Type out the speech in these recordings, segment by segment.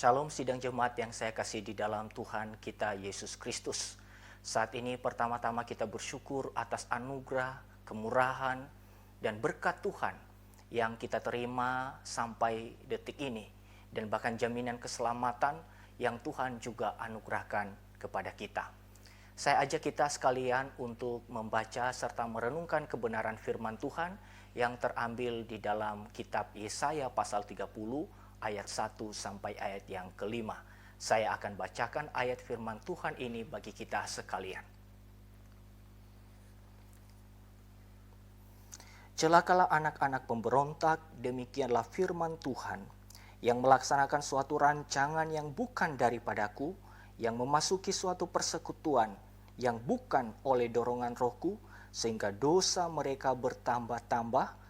Shalom sidang jemaat yang saya kasih di dalam Tuhan kita Yesus Kristus. Saat ini pertama-tama kita bersyukur atas anugerah, kemurahan, dan berkat Tuhan yang kita terima sampai detik ini. Dan bahkan jaminan keselamatan yang Tuhan juga anugerahkan kepada kita. Saya ajak kita sekalian untuk membaca serta merenungkan kebenaran firman Tuhan yang terambil di dalam kitab Yesaya pasal 30 ayat 1 sampai ayat yang kelima. Saya akan bacakan ayat firman Tuhan ini bagi kita sekalian. Celakalah anak-anak pemberontak, demikianlah firman Tuhan, yang melaksanakan suatu rancangan yang bukan daripadaku, yang memasuki suatu persekutuan yang bukan oleh dorongan rohku, sehingga dosa mereka bertambah-tambah,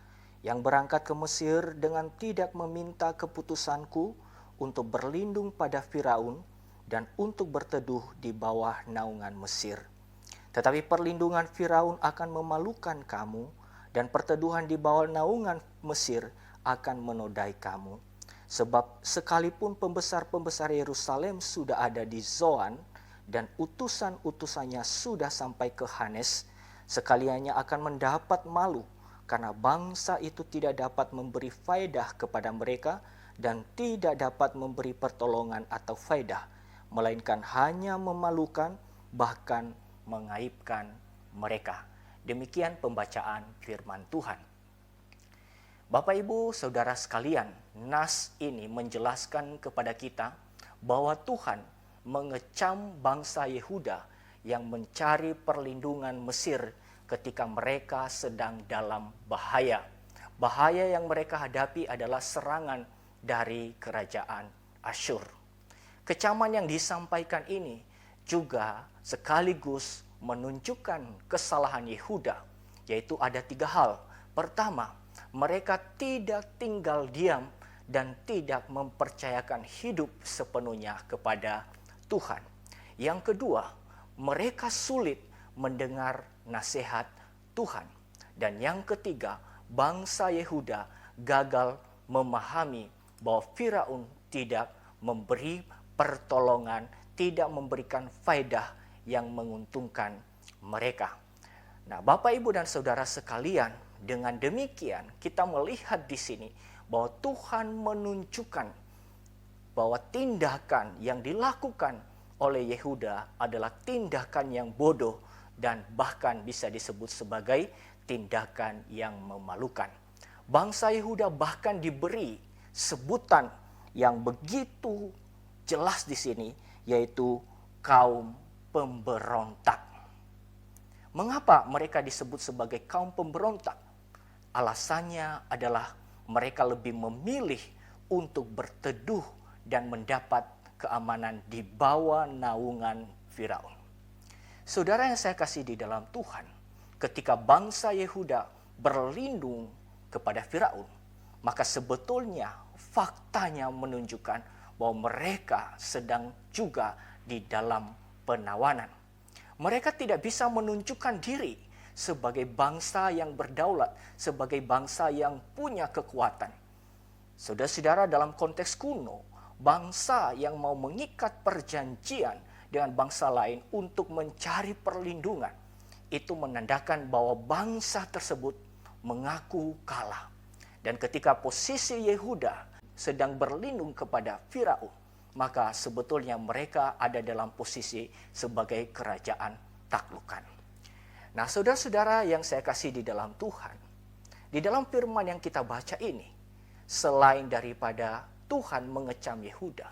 yang berangkat ke Mesir dengan tidak meminta keputusanku untuk berlindung pada Firaun dan untuk berteduh di bawah naungan Mesir. Tetapi perlindungan Firaun akan memalukan kamu, dan perteduhan di bawah naungan Mesir akan menodai kamu. Sebab sekalipun pembesar-pembesar Yerusalem sudah ada di Zoan, dan utusan-utusannya sudah sampai ke Hanes, sekaliannya akan mendapat malu, karena bangsa itu tidak dapat memberi faedah kepada mereka dan tidak dapat memberi pertolongan atau faedah, melainkan hanya memalukan, bahkan mengaibkan mereka. Demikian pembacaan firman Tuhan. Bapak, Ibu, Saudara sekalian, nas ini menjelaskan kepada kita bahwa Tuhan mengecam bangsa Yehuda yang mencari perlindungan Mesir ketika mereka sedang dalam bahaya. Bahaya yang mereka hadapi adalah serangan dari kerajaan Asyur. Kecaman yang disampaikan ini juga sekaligus menunjukkan kesalahan Yehuda, yaitu ada 3 hal. Pertama, mereka tidak tinggal diam dan tidak mempercayakan hidup sepenuhnya kepada Tuhan. Yang kedua, mereka sulit mendengar nasihat Tuhan. Dan yang ketiga, bangsa Yehuda gagal memahami bahwa Firaun tidak memberi pertolongan, tidak memberikan faedah yang menguntungkan mereka. Nah, Bapak, Ibu, dan Saudara sekalian, dengan demikian kita melihat di sini bahwa Tuhan menunjukkan bahwa tindakan yang dilakukan oleh Yehuda adalah tindakan yang bodoh dan bahkan bisa disebut sebagai tindakan yang memalukan. Bangsa Yehuda bahkan diberi sebutan yang begitu jelas di sini, yaitu kaum pemberontak. Mengapa mereka disebut sebagai kaum pemberontak? Alasannya adalah mereka lebih memilih untuk berteduh dan mendapat keamanan di bawah naungan Firaun. Saudara yang saya kasih di dalam Tuhan, ketika bangsa Yehuda berlindung kepada Firaun, maka sebetulnya faktanya menunjukkan bahwa mereka sedang juga di dalam penawanan. Mereka tidak bisa menunjukkan diri sebagai bangsa yang berdaulat, sebagai bangsa yang punya kekuatan. Saudara-saudara, dalam konteks kuno, bangsa yang mau mengikat perjanjian dengan bangsa lain untuk mencari perlindungan, itu menandakan bahwa bangsa tersebut mengaku kalah. Dan ketika posisi Yehuda sedang berlindung kepada Firaun, maka sebetulnya mereka ada dalam posisi sebagai kerajaan taklukan. Nah, saudara-saudara yang saya kasih di dalam Tuhan, di dalam firman yang kita baca ini, selain daripada Tuhan mengecam Yehuda,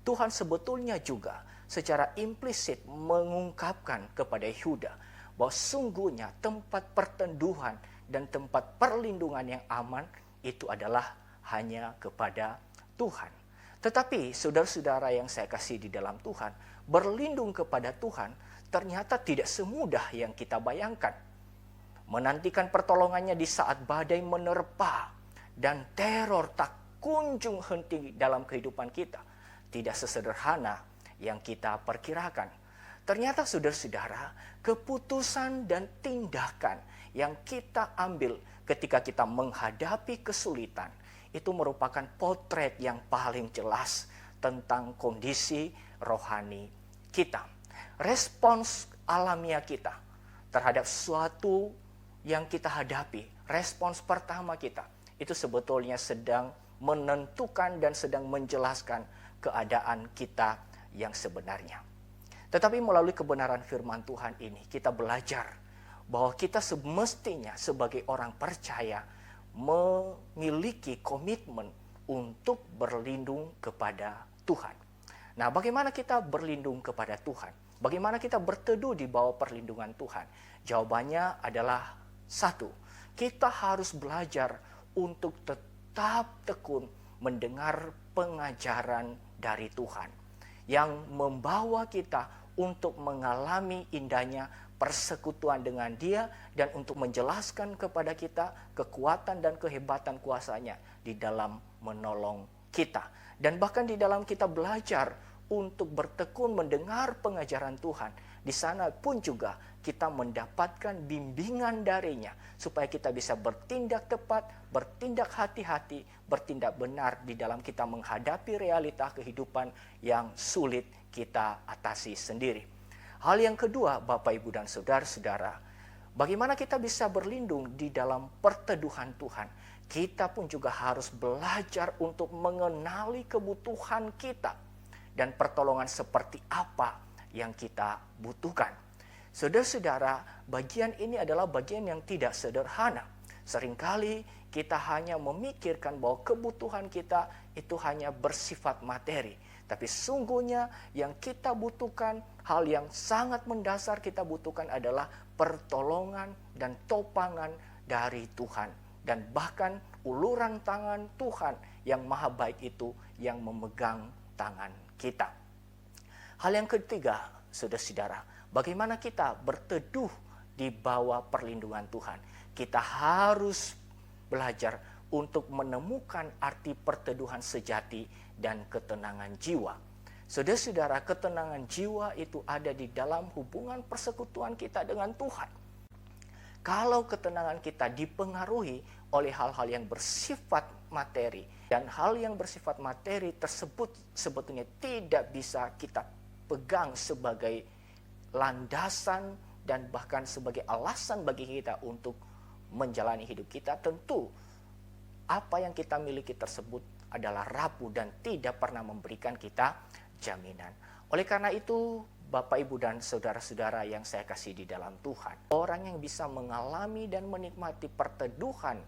Tuhan sebetulnya juga secara implisit mengungkapkan kepada Yehuda bahwa sungguhnya tempat perteduhan dan tempat perlindungan yang aman itu adalah hanya kepada Tuhan. Tetapi saudara-saudara yang saya kasih di dalam Tuhan, berlindung kepada Tuhan ternyata tidak semudah yang kita bayangkan. Menantikan pertolongannya di saat badai menerpa dan teror tak kunjung henti dalam kehidupan kita, tidak sesederhana yang kita perkirakan. Ternyata saudara-saudara, keputusan dan tindakan yang kita ambil ketika kita menghadapi kesulitan itu merupakan potret yang paling jelas tentang kondisi rohani kita. Respons alamiah kita terhadap sesuatu yang kita hadapi, respons pertama kita, itu sebetulnya sedang menentukan dan sedang menjelaskan keadaan kita yang sebenarnya. Tetapi melalui kebenaran firman Tuhan ini, kita belajar bahwa kita semestinya sebagai orang percaya memiliki komitmen untuk berlindung kepada Tuhan. Nah, bagaimana kita berlindung kepada Tuhan? Bagaimana kita berteduh di bawah perlindungan Tuhan? Jawabannya adalah satu, kita harus belajar untuk tetap tekun mendengar pengajaran dari Tuhan yang membawa kita untuk mengalami indahnya persekutuan dengan Dia dan untuk menjelaskan kepada kita kekuatan dan kehebatan kuasa-Nya di dalam menolong kita. Dan bahkan di dalam kita belajar untuk bertekun mendengar pengajaran Tuhan, di sana pun juga kita mendapatkan bimbingan darinya supaya kita bisa bertindak tepat, bertindak hati-hati, bertindak benar di dalam kita menghadapi realita kehidupan yang sulit kita atasi sendiri. Hal yang kedua, Bapak, Ibu, dan Saudara-saudara, bagaimana kita bisa berlindung di dalam perteduhan Tuhan? Kita pun juga harus belajar untuk mengenali kebutuhan kita dan pertolongan seperti apa yang kita butuhkan. Saudara-saudara, bagian ini adalah bagian yang tidak sederhana. Seringkali kita hanya memikirkan bahwa kebutuhan kita itu hanya bersifat materi. Tapi sungguhnya yang kita butuhkan, hal yang sangat mendasar kita butuhkan adalah pertolongan dan topangan dari Tuhan. Dan bahkan uluran tangan Tuhan yang maha baik itu yang memegang tangan kita. Hal yang ketiga, saudara-saudara, bagaimana kita berteduh di bawah perlindungan Tuhan? Kita harus belajar untuk menemukan arti perteduhan sejati dan ketenangan jiwa. Saudara-saudara, ketenangan jiwa itu ada di dalam hubungan persekutuan kita dengan Tuhan. Kalau ketenangan kita dipengaruhi oleh hal-hal yang bersifat materi, dan hal yang bersifat materi tersebut sebetulnya tidak bisa kita pegang sebagai landasan dan bahkan sebagai alasan bagi kita untuk menjalani hidup kita, tentu apa yang kita miliki tersebut adalah rapuh dan tidak pernah memberikan kita jaminan. Oleh karena itu, Bapak, Ibu, dan saudara-saudara yang saya kasih di dalam Tuhan, orang yang bisa mengalami dan menikmati perteduhan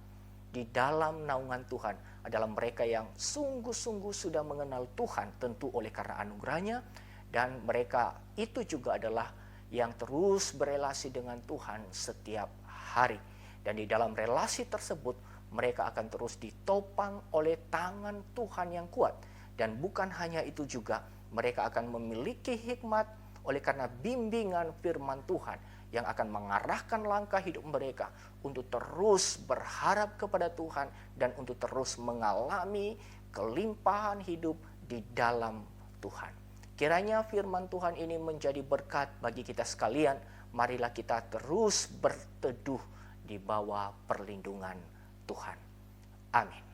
di dalam naungan Tuhan adalah mereka yang sungguh-sungguh sudah mengenal Tuhan, tentu oleh karena anugerahnya, dan mereka itu juga adalah yang terus berelasi dengan Tuhan setiap hari. Dan di dalam relasi tersebut, mereka akan terus ditopang oleh tangan Tuhan yang kuat. Dan bukan hanya itu juga, mereka akan memiliki hikmat oleh karena bimbingan firman Tuhan yang akan mengarahkan langkah hidup mereka untuk terus berharap kepada Tuhan dan untuk terus mengalami kelimpahan hidup di dalam Tuhan. Kiranya firman Tuhan ini menjadi berkat bagi kita sekalian. Marilah kita terus berteduh di bawah perlindungan Tuhan. Amin.